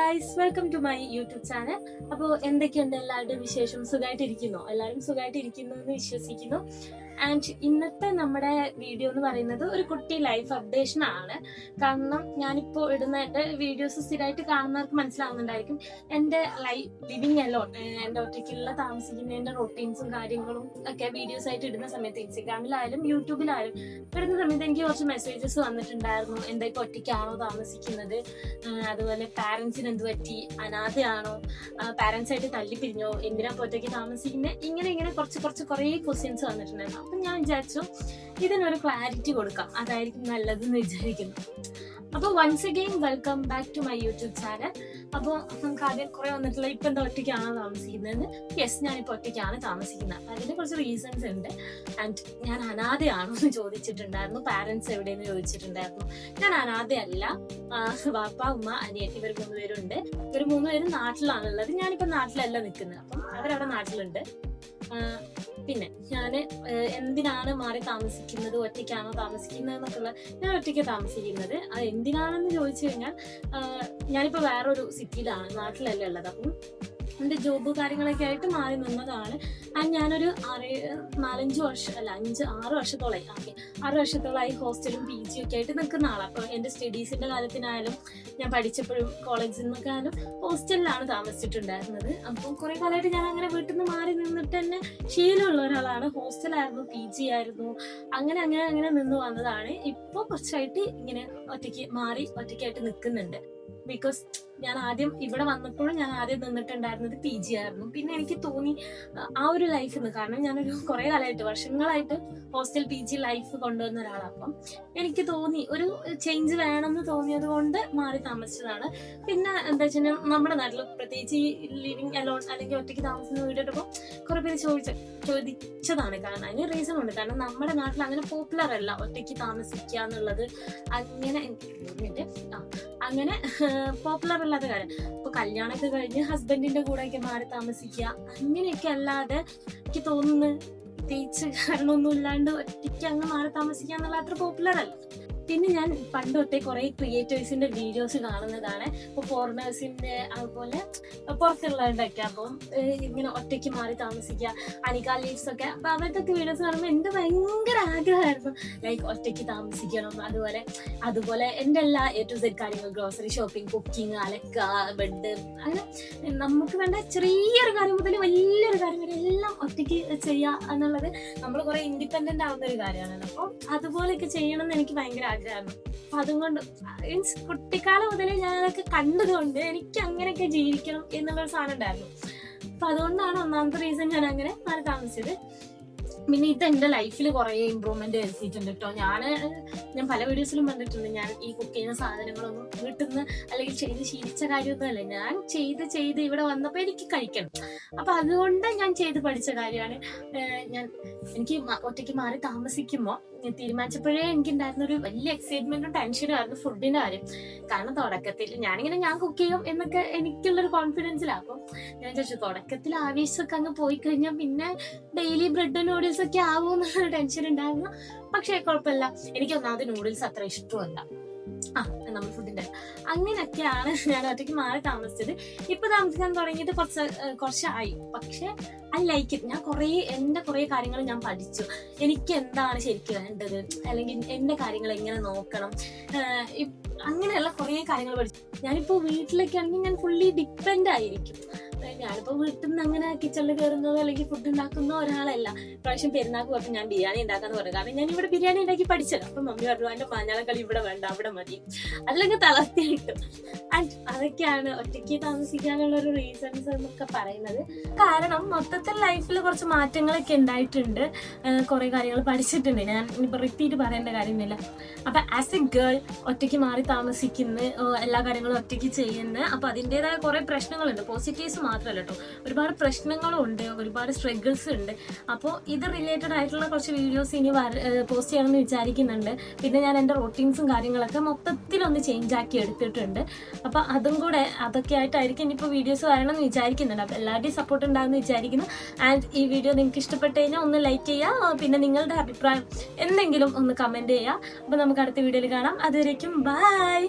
Guys, welcome to my YouTube channel. അപ്പോൾ എന്തൊക്കെയുണ്ട് എല്ലാവരുടെയും വിശേഷം? സുഖമായിട്ടിരിക്കുന്നു? എല്ലാവരും സുഖമായിട്ടിരിക്കുന്നു എന്ന് വിശ്വസിക്കുന്നു. ആൻഡ് ഇന്നത്തെ നമ്മുടെ വീഡിയോ എന്ന് പറയുന്നത് ഒരു കുട്ടി ലൈഫ് അപ്ഡേഷൻ ആണ്. കാരണം ഞാനിപ്പോൾ ഇടുന്ന എൻ്റെ വീഡിയോസ് സ്ഥിരമായിട്ട് കാണുന്നവർക്ക് മനസ്സിലാവുന്നുണ്ടായിരിക്കും. എൻ്റെ ലിവിങ് അലോൺ, എൻ്റെ ഒറ്റയ്ക്കുള്ള താമസിക്കുന്നതിൻ്റെ റൊട്ടീൻസും കാര്യങ്ങളും ഒക്കെ വീഡിയോസ് ആയിട്ട് ഇടുന്ന സമയത്ത് ഇൻസ്റ്റഗ്രാമിലായാലും യൂട്യൂബിലായാലും ഇടുന്ന സമയത്ത് എനിക്ക് കുറച്ച് മെസ്സേജസ് വന്നിട്ടുണ്ടായിരുന്നു. എന്താ ഇപ്പോൾ ഒറ്റയ്ക്കാണോ താമസിക്കുന്നത്, അതുപോലെ പാരൻസിന് എന്ത് പറ്റി, അനാഥയാണോ, പാരൻസ് ആയിട്ട് തല്ലിപ്പിരിഞ്ഞോ, എന്തിനാ ഒറ്റയ്ക്ക് താമസിക്കുന്നത്, ഇങ്ങനെ കുറേ ക്വസ്റ്റ്യൻസ് വന്നിട്ടുണ്ടായിരുന്നു. അപ്പം ഞാൻ വിചാരിച്ചു ഇതിനൊരു ക്ലാരിറ്റി കൊടുക്കാം, അതായിരിക്കും നല്ലതെന്ന് വിചാരിക്കുന്നു. അപ്പോൾ once again welcome back to my YouTube channel. അപ്പോൾ നമുക്ക് ആദ്യം കുറേ വന്നിട്ടുള്ള ഇപ്പം എന്താ ഒറ്റയ്ക്കാണോ താമസിക്കുന്നതെന്ന്. യെസ്, ഞാനിപ്പോൾ ഒറ്റയ്ക്കാണ് താമസിക്കുന്നത്. അതിന് കുറച്ച് റീസൺസ് ഉണ്ട്. ആൻഡ് ഞാൻ അനാഥയാണോ എന്ന് ചോദിച്ചിട്ടുണ്ടായിരുന്നു. പാരൻസ് എവിടെയെന്ന് ചോദിച്ചിട്ടുണ്ടായിരുന്നു. ഞാൻ അനാഥയല്ല. വാപ്പ, ഉമ്മ, അനിയത്തി, ഇവർ 3 പേരുണ്ട്. ഇവർ 3 പേരും നാട്ടിലാണുള്ളത്. ഞാനിപ്പോൾ നാട്ടിലല്ല നിൽക്കുന്നത്. അപ്പം അവരവിടെ നാട്ടിലുണ്ട്. പിന്നെ ഞാൻ എന്തിനാണ് മാറി താമസിക്കുന്നത്, ഒറ്റയ്ക്കാണോ താമസിക്കുന്നത് എന്നൊക്കെയുള്ള, ഞാൻ ഒറ്റയ്ക്ക് താമസിക്കുന്നത്. അത് എന്തിനാണെന്ന് ചോദിച്ചു കഴിഞ്ഞാൽ, ഞാനിപ്പോൾ വേറൊരു സിറ്റിയിലാണ്, നാട്ടിലല്ല ഉള്ളത്. അപ്പം എൻ്റെ ജോബ് കാര്യങ്ങളൊക്കെ ആയിട്ട് മാറി നിന്നതാണ്. ആൻഡ് ഞാനൊരു 4-5 വർഷം അല്ല 5-6 വർഷത്തോളമായി 6 വർഷത്തോളമായി ഹോസ്റ്റലും PG ഒക്കെ ആയിട്ട് നിൽക്കുന്ന ആളാണ്. അപ്പോൾ എൻ്റെ സ്റ്റഡീസിൻ്റെ കാര്യത്തിനായാലും ഞാൻ പഠിച്ചപ്പോഴും കോളേജിൽ നിന്നൊക്കെ ആയാലും ഹോസ്റ്റലിലാണ് താമസിച്ചിട്ടുണ്ടായിരുന്നത്. അപ്പോൾ കുറേ കാലമായിട്ട് ഞാൻ അങ്ങനെ വീട്ടിൽ നിന്ന് മാറി നിന്നിട്ട് തന്നെ ശീലമുള്ള ഒരാളാണ്. ഹോസ്റ്റലായിരുന്നു, PG ആയിരുന്നു, അങ്ങനെ നിന്ന് വന്നതാണ്. ഇപ്പോൾ കുറച്ചായിട്ട് ഇങ്ങനെ ഒറ്റയ്ക്കായിട്ട് നിൽക്കുന്നുണ്ട്. ബിക്കോസ് ഞാൻ ആദ്യം ഇവിടെ വന്നപ്പോഴും ഞാൻ ആദ്യം നിന്നിട്ടുണ്ടായിരുന്നത് PG ആയിരുന്നു. പിന്നെ എനിക്ക് തോന്നി ആ ഒരു ലൈഫിൽ നിന്ന്, കാരണം ഞാനൊരു കുറേ കാലമായിട്ട് വർഷങ്ങളായിട്ട് ഹോസ്റ്റൽ PG ലൈഫ് കൊണ്ടുവന്ന ഒരാളാണ്. അപ്പം എനിക്ക് തോന്നി ഒരു ചേഞ്ച് വേണമെന്ന് തോന്നിയത് കൊണ്ട് മാറി താമസിച്ചതാണ്. പിന്നെ എന്താ വെച്ചാൽ നമ്മുടെ നാട്ടിൽ പ്രത്യേകിച്ച് ഈ ലിവിങ് അലോൺ അല്ലെങ്കിൽ ഒറ്റയ്ക്ക് താമസിക്കുന്ന വീടിട്ടപ്പോൾ കുറേ പേര് ചോദിച്ചതാണ്. കാരണം അതിന് റീസൺ ഉണ്ട്. കാരണം നമ്മുടെ നാട്ടിൽ അങ്ങനെ പോപ്പുലർ അല്ല ഒറ്റയ്ക്ക് താമസിക്കുക എന്നുള്ളത്. അങ്ങനെ പോപ്പുലർ അല്ലാത്ത കാര്യം. ഇപ്പൊ കല്യാണമൊക്കെ കഴിഞ്ഞ് ഹസ്ബൻഡിന്റെ കൂടെയൊക്കെ മാറി താമസിക്കുക, അങ്ങനെയൊക്കെ അല്ലാതെ എനിക്ക് തോന്നുന്നു പ്രത്യേകിച്ച് കാരണമൊന്നും ഇല്ലാണ്ട് ഒറ്റയ്ക്ക് അങ്ങ് മാറി താമസിക്കുക എന്നുള്ള അത്ര പോപ്പുലർ അല്ല. പിന്നെ ഞാൻ പണ്ട് തൊട്ടേ കുറേ ക്രിയേറ്റേഴ്സിന്റെ വീഡിയോസ് കാണുന്നതാണ്. ഇപ്പോൾ ഫോറിനേഴ്സിന്റെ, അതുപോലെ പുറത്തുള്ളവരുടെയൊക്കെ. അപ്പം ഇങ്ങനെ ഒറ്റയ്ക്ക് മാറി താമസിക്കുക, അനിക ലീവ്സ് ഒക്കെ. അപ്പൊ അവരുടെ ഒക്കെ വീഡിയോസ് കാണുമ്പോൾ എൻ്റെ ഭയങ്കര ആഗ്രഹമായിരുന്നു ലൈക്ക് ഒറ്റയ്ക്ക് താമസിക്കണം. അതുപോലെ എൻ്റെ എല്ലാ A to Z കാര്യങ്ങൾ, ഗ്രോസറി ഷോപ്പിംഗ്, കുക്കിംഗ്, അലക്ക, ബെഡ്, അങ്ങനെ നമുക്ക് വേണ്ട ചെറിയൊരു കാര്യം മുതൽ വലിയൊരു കാര്യം വരെ എല്ലാം ഒറ്റയ്ക്ക് ചെയ്യുക എന്നുള്ളത് നമ്മൾ കുറെ ഇൻഡിപെൻഡന്റ് ആവുന്ന ഒരു കാര്യമാണ്. അപ്പോൾ അതുപോലെയൊക്കെ ചെയ്യണം എന്ന് എനിക്ക് ഭയങ്കര ആഗ്രഹമായിരുന്നു. അപ്പൊ അതുകൊണ്ട് മീൻസ് കുട്ടിക്കാലം മുതലേ ഞാനതൊക്കെ കണ്ടതുകൊണ്ട് എനിക്ക് അങ്ങനെയൊക്കെ ജീവിക്കണം എന്നുള്ളൊരു സാധനം ഉണ്ടായിരുന്നു. അപ്പൊ അതുകൊണ്ടാണ് ഒന്നാമത്തെ റീസൺ ഞാൻ അങ്ങനെ മാറി താമസിച്ചത്. പിന്നെ ഇത് എൻ്റെ ലൈഫിൽ കുറേ ഇമ്പ്രൂവ്മെന്റ് വരുത്തിയിട്ടുണ്ട് കേട്ടോ. ഞാൻ പല വീഡിയോസിലും പറഞ്ഞിട്ടുണ്ട്, ഞാൻ ഈ കുക്ക് ചെയ്യുന്ന സാധനങ്ങളൊന്നും വീട്ടിൽ നിന്ന് അല്ലെങ്കിൽ ചെയ്ത് ശീലിച്ച കാര്യമൊന്നുമല്ല. ഞാൻ ചെയ്ത് ഇവിടെ വന്നപ്പോൾ എനിക്ക് കഴിക്കണം. അപ്പൊ അതുകൊണ്ട് ഞാൻ ചെയ്ത് പഠിച്ച കാര്യമാണ്. എനിക്ക് ഒറ്റയ്ക്ക് മാറി താമസിക്കുമ്പോൾ തീരുമാനിച്ചപ്പോഴേ എനിക്കുണ്ടായിരുന്ന ഒരു വലിയ എക്സൈറ്റ്മെന്റും ടെൻഷനും ആയിരുന്നു ഫുഡിന്റെ കാര്യം. കാരണം തുടക്കത്തിൽ ഞാൻ കുക്ക് ചെയ്യും എന്നൊക്കെ എനിക്കുള്ളൊരു കോൺഫിഡൻസിലാണ്. അപ്പം ഞാൻ ചോദിച്ചു, തുടക്കത്തിൽ ആവേശമൊക്കെ അങ്ങ് പോയി കഴിഞ്ഞാൽ പിന്നെ ഡെയിലി ബ്രെഡ് നൂഡിൽസ് ഒക്കെ ആവുമെന്നുള്ള ടെൻഷൻ ഉണ്ടായിരുന്നു. പക്ഷെ കുഴപ്പമില്ല, എനിക്ക് ഒന്നാമത് നൂഡിൽസ് അത്ര ഇഷ്ടമല്ല. നമ്മൾ ഫുഡിന്റെ അങ്ങനെയൊക്കെയാണ് ഞാൻ ഒറ്റയ്ക്ക് മാറി താമസിച്ചത്. ഇപ്പൊ താമസിക്കാൻ തുടങ്ങിയിട്ട് കുറച്ചായി. പക്ഷെ ഐ ലൈക്ക് ഇറ്റ്. ഞാൻ എന്റെ കുറെ കാര്യങ്ങൾ ഞാൻ പഠിച്ചു. എനിക്ക് എന്താണ് ശരിക്കും വേണ്ടത്, അല്ലെങ്കിൽ എന്റെ കാര്യങ്ങൾ എങ്ങനെ നോക്കണം, അങ്ങനെയുള്ള കുറെ കാര്യങ്ങൾ പഠിച്ചു. ഞാനിപ്പോ വീട്ടിലൊക്കെ ആണെങ്കിൽ ഞാൻ ഫുള്ളി ഡിപ്പെൻഡ് ആയിരിക്കും. ഞാനിപ്പോ വീട്ടിൽ നിന്ന് അങ്ങനെ കിച്ചണിൽ കയറുന്നതോ അല്ലെങ്കിൽ ഫുഡ് ഉണ്ടാക്കുന്ന ഒരാളല്ല. പ്രാവശ്യം പെരുന്നാൾക്ക് പറഞ്ഞ് ഞാൻ ബിരിയാണി ഉണ്ടാക്കാന്ന് പറഞ്ഞു. കാരണം ഞാൻ ഇവിടെ ബിരിയാണി ഉണ്ടാക്കി പഠിച്ചത്. അപ്പൊ മമ്മി പറഞ്ഞു, അതിന്റെ മഞ്ഞളക്കളി ഇവിടെ വേണ്ട, അവിടെ മതി, അതിലൊക്കെ തളർത്തി കിട്ടും. ആൻഡ് അതൊക്കെയാണ് ഒറ്റയ്ക്ക് താമസിക്കാനുള്ള ഒരു റീസൺസ് എന്നൊക്കെ പറയുന്നത്. കാരണം മൊത്തത്തിൽ ലൈഫിൽ കുറച്ച് മാറ്റങ്ങളൊക്കെ ഉണ്ടായിട്ടുണ്ട്, കുറെ കാര്യങ്ങൾ പഠിച്ചിട്ടുണ്ട്. ഞാൻ ഇനിയിപ്പോൾ റിപ്പീറ്റ് പറയേണ്ട കാര്യമില്ല. അപ്പൊ ആസ് എ ഗേൾ ഒറ്റയ്ക്ക് മാറി താമസിക്കുന്ന, എല്ലാ കാര്യങ്ങളും ഒറ്റയ്ക്ക് ചെയ്യുന്ന, അപ്പൊ അതിൻ്റെതായ കുറെ പ്രശ്നങ്ങളുണ്ട്. പോസിറ്റീവ്സ് മാത്രമല്ല കേട്ടോ, ഒരുപാട് പ്രശ്നങ്ങളും ഉണ്ട്, ഒരുപാട് സ്ട്രഗിൾസ് ഉണ്ട്. അപ്പോൾ ഇത് റിലേറ്റഡ് ആയിട്ടുള്ള കുറച്ച് വീഡിയോസ് ഇനി പോസ്റ്റ് ചെയ്യണമെന്ന് വിചാരിക്കുന്നുണ്ട്. പിന്നെ ഞാൻ എൻ്റെ റൊട്ടീൻസും കാര്യങ്ങളൊക്കെ മൊത്തത്തിലൊന്ന് ചേഞ്ച് ആക്കി എടുത്തിട്ടുണ്ട്. അപ്പോൾ അതൊക്കെ ആയിട്ടായിരിക്കും ഇനിയിപ്പോൾ വീഡിയോസ് വരണമെന്ന് വിചാരിക്കുന്നുണ്ട്. അപ്പോൾ എല്ലാവരുടെയും സപ്പോർട്ട് ഉണ്ടാകുമെന്ന് വിചാരിക്കുന്നു. ആൻഡ് ഈ വീഡിയോ നിങ്ങൾക്ക് ഇഷ്ടപ്പെട്ട് കഴിഞ്ഞാൽ ഒന്ന് ലൈക്ക് ചെയ്യുക. പിന്നെ നിങ്ങളുടെ അഭിപ്രായം എന്തെങ്കിലും ഒന്ന് കമൻറ്റ് ചെയ്യുക. അപ്പോൾ നമുക്ക് അടുത്ത വീഡിയോയിൽ കാണാം. അതുവരേക്കും ബൈ.